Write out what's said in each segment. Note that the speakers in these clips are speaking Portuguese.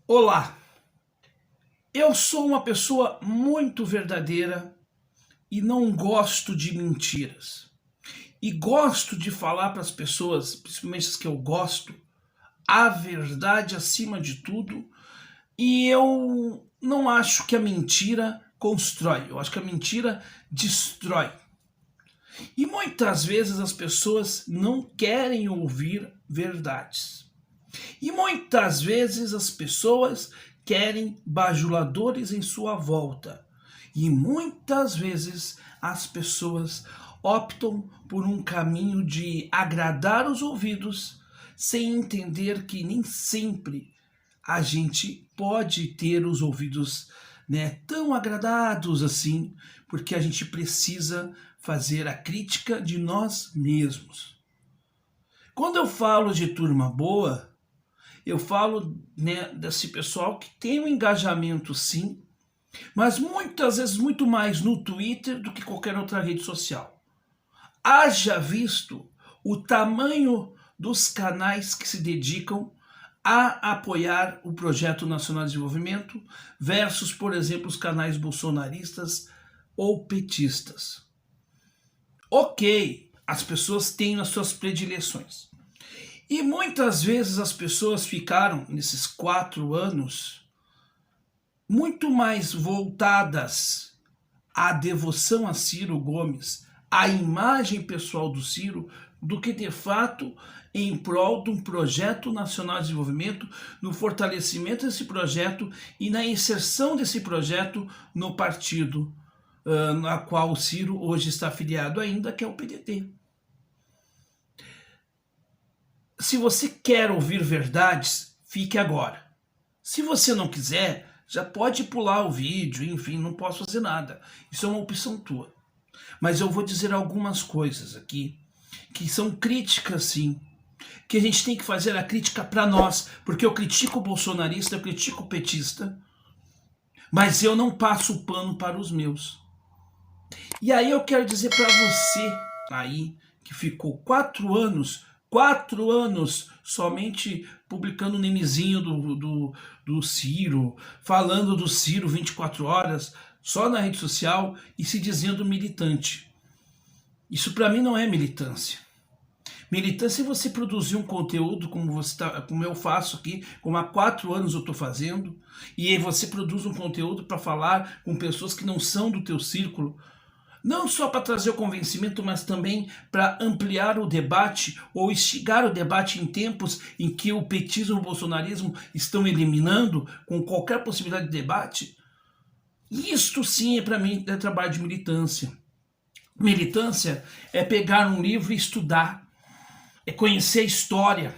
Olá, eu sou uma pessoa muito verdadeira e não gosto de mentiras. E gosto de falar para as pessoas, principalmente as que eu gosto, a verdade acima de tudo. E eu não acho que a mentira constrói, eu acho que a mentira destrói. E muitas vezes as pessoas não querem ouvir verdades. E muitas vezes as pessoas querem bajuladores em sua volta. E muitas vezes as pessoas optam por um caminho de agradar os ouvidos, sem entender que nem sempre a gente pode ter os ouvidos, tão agradados assim, porque a gente precisa fazer a crítica de nós mesmos. Quando eu falo de turma boa, eu falo, desse pessoal que tem um engajamento sim, mas muitas vezes muito mais no Twitter do que qualquer outra rede social. Haja visto o tamanho dos canais que se dedicam a apoiar o Projeto Nacional de Desenvolvimento versus, por exemplo, os canais bolsonaristas ou petistas. Ok, as pessoas têm as suas predileções. E muitas vezes as pessoas ficaram, nesses 4 anos, muito mais voltadas à devoção a Ciro Gomes, à imagem pessoal do Ciro, do que de fato em prol de um projeto nacional de desenvolvimento, no fortalecimento desse projeto e na inserção desse projeto no partido na qual o Ciro hoje está afiliado ainda, que é o PDT. Se você quer ouvir verdades, fique agora. Se você não quiser, já pode pular o vídeo, enfim, não posso fazer nada. Isso é uma opção tua. Mas eu vou dizer algumas coisas aqui, que são críticas sim, que a gente tem que fazer a crítica para nós, porque eu critico o bolsonarista, eu critico o petista, mas eu não passo o pano para os meus. E aí eu quero dizer para você aí, que ficou 4 anos somente publicando o memezinho do Ciro, falando do Ciro 24 horas, só na rede social e se dizendo militante. Isso para mim não é militância. Militância é você produzir um conteúdo como eu faço aqui, como há 4 anos eu estou fazendo, e aí você produz um conteúdo para falar com pessoas que não são do teu círculo, não só para trazer o convencimento, mas também para ampliar o debate ou instigar o debate em tempos em que o petismo e o bolsonarismo estão eliminando com qualquer possibilidade de debate. Isto sim, para mim, é trabalho de militância. Militância é pegar um livro e estudar, é conhecer a história,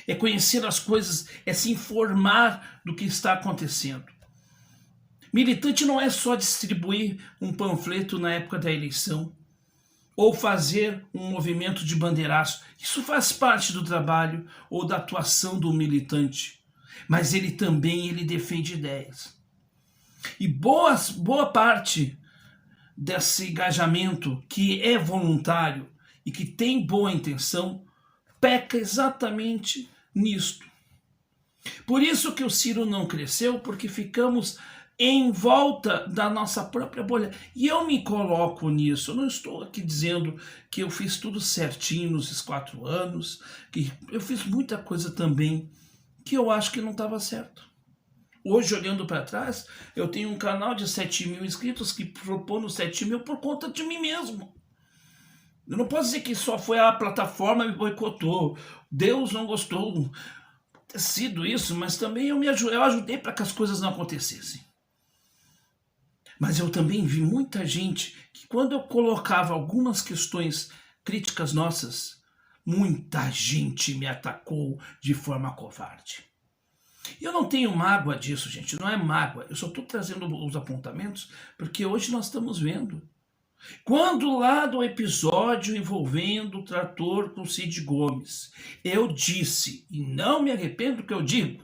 é conhecer as coisas, é se informar do que está acontecendo. Militante não é só distribuir um panfleto na época da eleição ou fazer um movimento de bandeiraço. Isso faz parte do trabalho ou da atuação do militante, mas ele também defende ideias. E boa parte desse engajamento que é voluntário e que tem boa intenção peca exatamente nisto. Por isso que o Ciro não cresceu, porque ficamos em volta da nossa própria bolha. E eu me coloco nisso. Eu não estou aqui dizendo que eu fiz tudo certinho nesses 4 anos, que eu fiz muita coisa também que eu acho que não estava certo. Hoje, olhando para trás, eu tenho um canal de 7 mil inscritos que propõe 7 mil por conta de mim mesmo. Eu não posso dizer que só foi a plataforma que me boicotou, Deus não gostou. Pode ter sido isso, mas também eu ajudei para que as coisas não acontecessem. Mas eu também vi muita gente que, quando eu colocava algumas questões críticas nossas, muita gente me atacou de forma covarde. Eu não tenho mágoa disso, gente, não é mágoa. Eu só estou trazendo os apontamentos porque hoje nós estamos vendo. Quando lá do episódio envolvendo o trator com Cid Gomes, eu disse, e não me arrependo do que eu digo,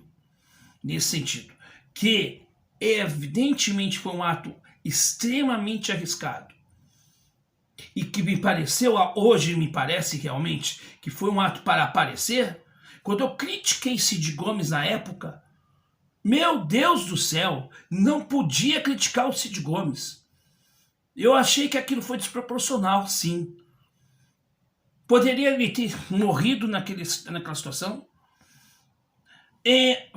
nesse sentido, que evidentemente foi um ato extremamente arriscado e que me pareceu, hoje me parece realmente, que foi um ato para aparecer. Quando eu critiquei Cid Gomes na época, Meu Deus do céu, não podia criticar o Cid Gomes. Eu achei que aquilo foi desproporcional, sim. Poderia ele ter morrido naquela situação?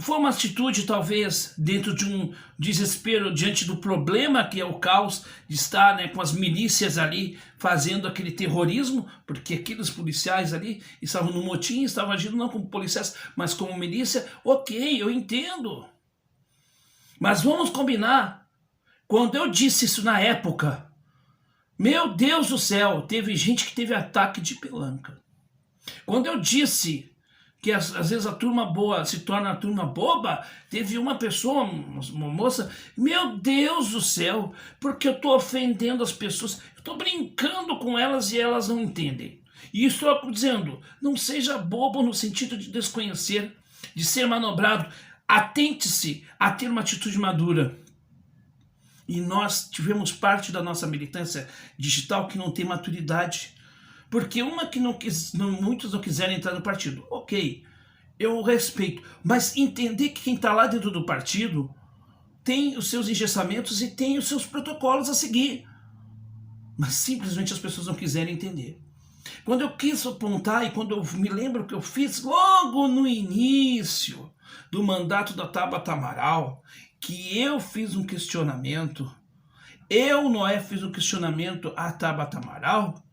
Foi uma atitude, talvez, dentro de um desespero diante do problema que é o caos de estar, né, com as milícias ali fazendo aquele terrorismo, porque aqueles policiais ali estavam no motim, estavam agindo não como policiais, mas como milícia. Ok, eu entendo. Mas vamos combinar, quando eu disse isso na época, meu Deus do céu, teve gente que teve ataque de pelanca. Quando eu disse que às vezes a turma boa se torna a turma boba, teve uma pessoa, uma moça, meu Deus do céu, porque eu estou ofendendo as pessoas, eu estou brincando com elas e elas não entendem. E estou dizendo, não seja bobo no sentido de desconhecer, de ser manobrado, atente-se a ter uma atitude madura. E nós tivemos parte da nossa militância digital que não tem maturidade. Porque uma que muitos não quiserem entrar no partido. Ok, eu respeito. Mas entender que quem está lá dentro do partido tem os seus engessamentos e tem os seus protocolos a seguir. Mas simplesmente as pessoas não quiserem entender. Quando eu quis apontar e quando eu me lembro que eu fiz logo no início do mandato da Tabata Amaral, que eu fiz um questionamento, Noé, fiz um questionamento à Tabata Amaral,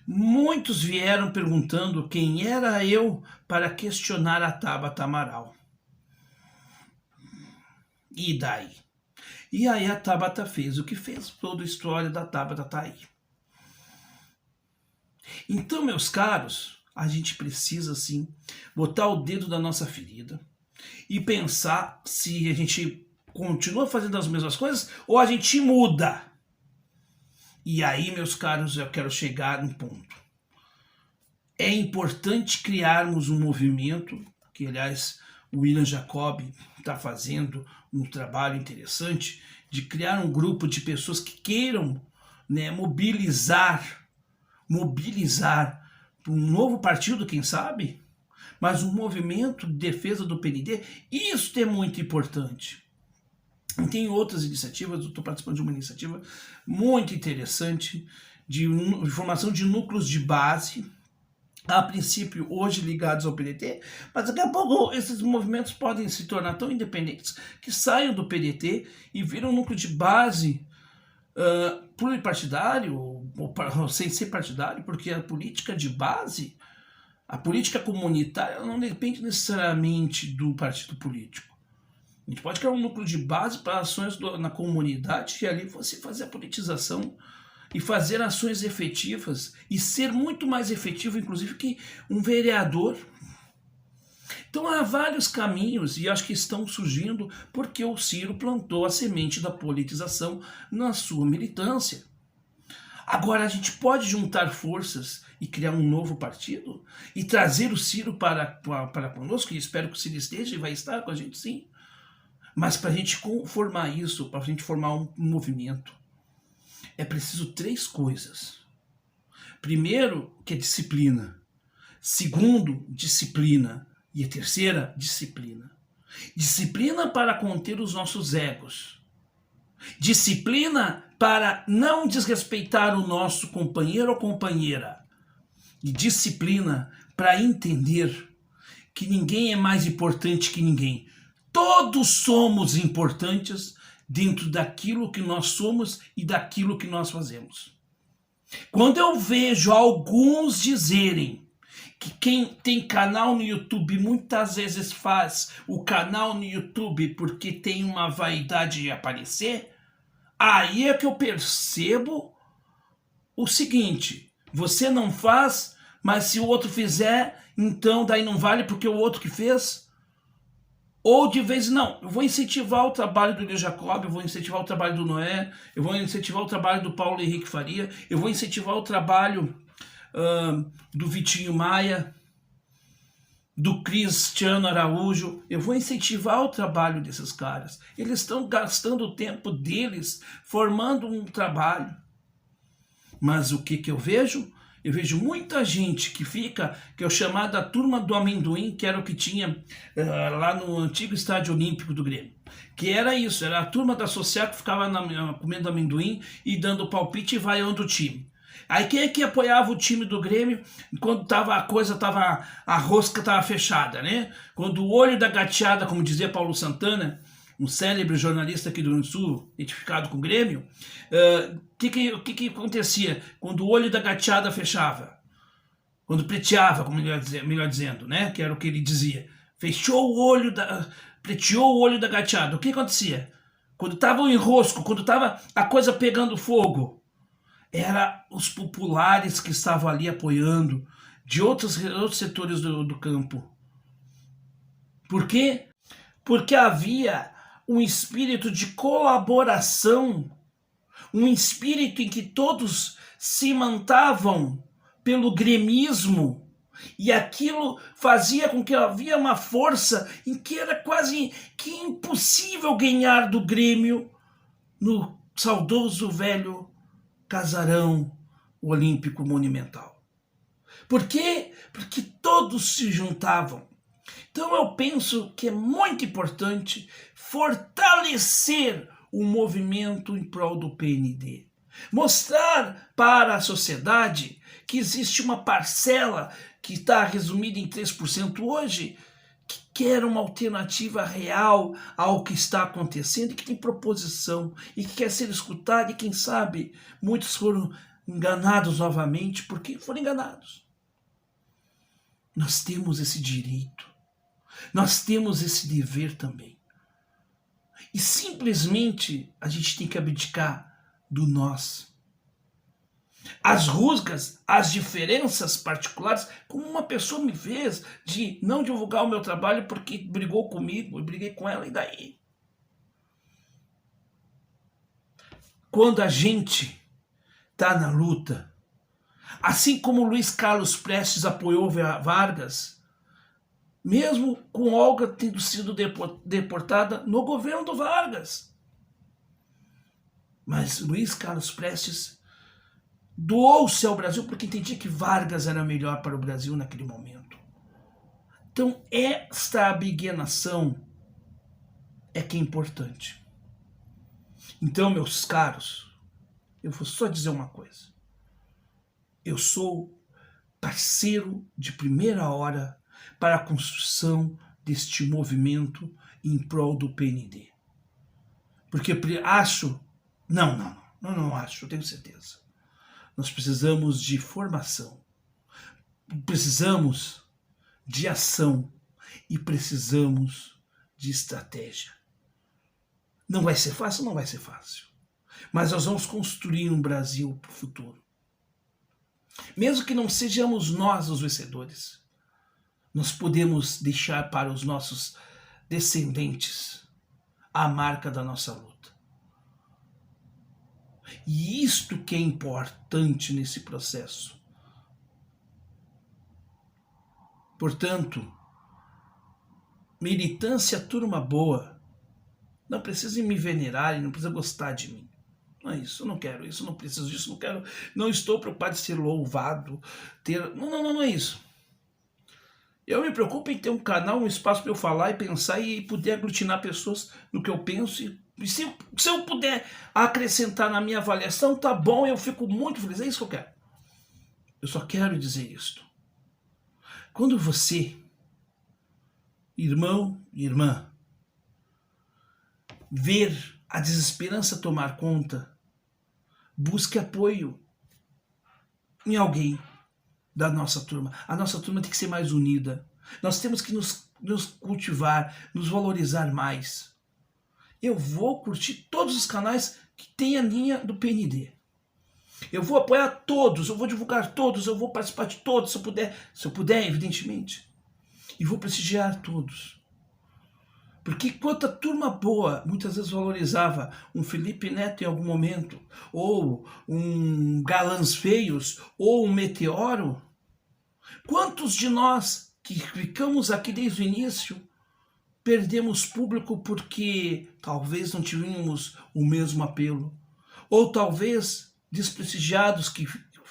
muitos vieram perguntando quem era eu para questionar a Tabata Amaral. E daí? E aí a Tabata fez o que fez, toda a história da Tabata está aí. Então, meus caros, a gente precisa sim botar o dedo na nossa ferida e pensar se a gente continua fazendo as mesmas coisas ou a gente muda. E aí, meus caros, eu quero chegar num ponto. É importante criarmos um movimento, que aliás o William Jacob está fazendo um trabalho interessante, de criar um grupo de pessoas que queiram, né, mobilizar para um novo partido, quem sabe, mas um movimento de defesa do PND. Isso é muito importante. E tem outras iniciativas, eu estou participando de uma iniciativa muito interessante de formação de núcleos de base, a princípio hoje ligados ao PDT, mas daqui a pouco esses movimentos podem se tornar tão independentes que saiam do PDT e viram um núcleo de base pluripartidário, ou sem ser partidário, porque a política de base, a política comunitária, ela não depende necessariamente do partido político. A gente pode criar um núcleo de base para ações na comunidade e ali você fazer a politização e fazer ações efetivas e ser muito mais efetivo, inclusive, que um vereador. Então há vários caminhos e acho que estão surgindo porque o Ciro plantou a semente da politização na sua militância. Agora a gente pode juntar forças e criar um novo partido e trazer o Ciro para conosco, e espero que o Ciro esteja e vai estar com a gente sim. Mas para a gente formar isso, para a gente formar um movimento, é preciso 3 coisas. Primeiro, que é disciplina. Segundo, disciplina. E a terceira, disciplina. Disciplina para conter os nossos egos. Disciplina para não desrespeitar o nosso companheiro ou companheira. E disciplina para entender que ninguém é mais importante que ninguém. Todos somos importantes dentro daquilo que nós somos e daquilo que nós fazemos. Quando eu vejo alguns dizerem que quem tem canal no YouTube muitas vezes faz o canal no YouTube porque tem uma vaidade de aparecer, aí é que eu percebo o seguinte: você não faz, mas se o outro fizer, então daí não vale porque o outro que fez? Ou de vez, não, eu vou incentivar o trabalho do William Jacob, eu vou incentivar o trabalho do Noé, eu vou incentivar o trabalho do Paulo Henrique Faria, eu vou incentivar o trabalho do Vitinho Maia, do Cristiano Araújo, eu vou incentivar o trabalho desses caras. Eles estão gastando o tempo deles formando um trabalho. Mas o que eu vejo? Eu vejo muita gente que fica, que é o chamado a turma do amendoim, que era o que tinha lá no antigo estádio olímpico do Grêmio. Que era isso, era a turma da social que ficava comendo amendoim e dando palpite e vaiando o time. Aí quem é que apoiava o time do Grêmio quando a rosca tava fechada, né? Quando o olho da gateada, como dizia Paulo Santana, um célebre jornalista aqui do Rio Grande do Sul, identificado com o Grêmio, o que acontecia quando o olho da gateada fechava? Quando preteava, como melhor dizendo, né? Que era o que ele dizia. Preteou o olho da gateada. O que acontecia? Quando estava o enrosco, quando estava a coisa pegando fogo, era os populares que estavam ali apoiando de outros setores do campo. Por quê? Porque havia um espírito de colaboração, um espírito em que todos se mantavam pelo gremismo, e aquilo fazia com que havia uma força em que era quase que impossível ganhar do Grêmio no saudoso velho casarão olímpico monumental. Por quê? Porque todos se juntavam. Então eu penso que é muito importante fortalecer o movimento em prol do PND. Mostrar para a sociedade que existe uma parcela que está resumida em 3% hoje, que quer uma alternativa real ao que está acontecendo e que tem proposição e que quer ser escutada, e quem sabe muitos foram enganados novamente porque foram enganados. Nós temos esse direito, nós temos esse dever também. E simplesmente a gente tem que abdicar do nós. As rusgas, as diferenças particulares, como uma pessoa me fez de não divulgar o meu trabalho porque brigou comigo, eu briguei com ela, e daí? Quando a gente está na luta, assim como Luiz Carlos Prestes apoiou Vargas, mesmo com Olga tendo sido deportada no governo do Vargas. Mas Luiz Carlos Prestes doou-se ao Brasil porque entendia que Vargas era melhor para o Brasil naquele momento. Então, esta abnegação é que é importante. Então, meus caros, eu vou só dizer uma coisa. Eu sou parceiro de primeira hora para a construção deste movimento em prol do PND. Porque acho... Não acho, eu tenho certeza. Nós precisamos de formação, precisamos de ação e precisamos de estratégia. Não vai ser fácil? Não vai ser fácil. Mas nós vamos construir um Brasil para o futuro. Mesmo que não sejamos nós os vencedores, nós podemos deixar para os nossos descendentes a marca da nossa luta. E isto que é importante nesse processo. Portanto, militância turma boa, não precisa me venerar e não precisa gostar de mim. Não é isso, eu não quero isso, não preciso disso, não quero, não estou preocupado em ser louvado, não é isso. Eu me preocupo em ter um canal, um espaço para eu falar e pensar e poder aglutinar pessoas no que eu penso. E se eu puder acrescentar na minha avaliação, tá bom, eu fico muito feliz. É isso que eu quero. Eu só quero dizer isto. Quando você, irmão e irmã, ver a desesperança tomar conta, busque apoio em alguém da nossa turma. A nossa turma tem que ser mais unida. Nós temos que nos cultivar, nos valorizar mais. Eu vou curtir todos os canais que tem a linha do PND. Eu vou apoiar todos, eu vou divulgar todos, eu vou participar de todos, se eu puder, evidentemente. E vou prestigiar todos. Porque enquanto a turma boa muitas vezes valorizava um Felipe Neto em algum momento, ou um Galãs Feios, ou um Meteoro, quantos de nós que ficamos aqui desde o início perdemos público porque talvez não tínhamos o mesmo apelo, ou talvez desprestigiados que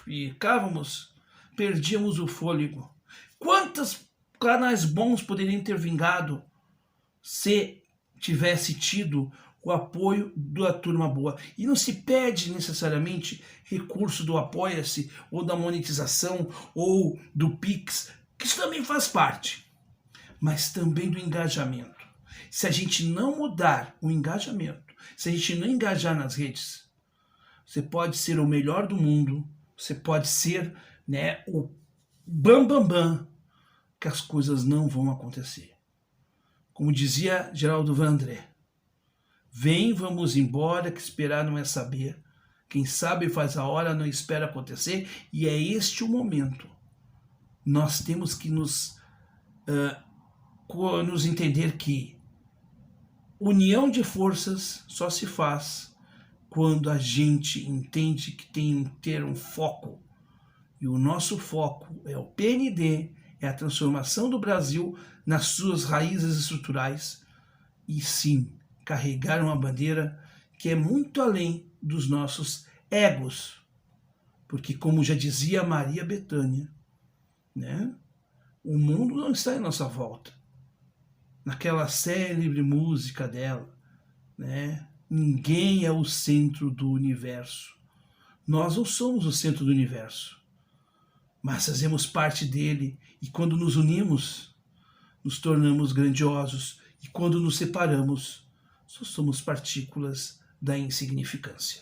ficávamos perdíamos o fôlego. Quantos canais bons poderiam ter vingado se tivesse tido o apoio da turma boa? E não se pede necessariamente recurso do Apoia-se, ou da monetização, ou do Pix, que isso também faz parte, mas também do engajamento. Se a gente não mudar o engajamento, se a gente não engajar nas redes, você pode ser o melhor do mundo, você pode ser, né, o bam, que as coisas não vão acontecer. Como dizia Geraldo Vandré, vem, vamos embora, que esperar não é saber. Quem sabe faz a hora, não espera acontecer, e é este o momento. Nós temos que nos entender que união de forças só se faz quando a gente entende que tem que ter um foco. E o nosso foco é o PND, é a transformação do Brasil nas suas raízes estruturais, e sim, carregar uma bandeira que é muito além dos nossos egos. Porque, como já dizia Maria Bethânia, né, o mundo não está em nossa volta. Naquela célebre música dela, né, ninguém é o centro do universo. Nós não somos o centro do universo, mas fazemos parte dele, e quando nos unimos, nos tornamos grandiosos, e quando nos separamos, só somos partículas da insignificância.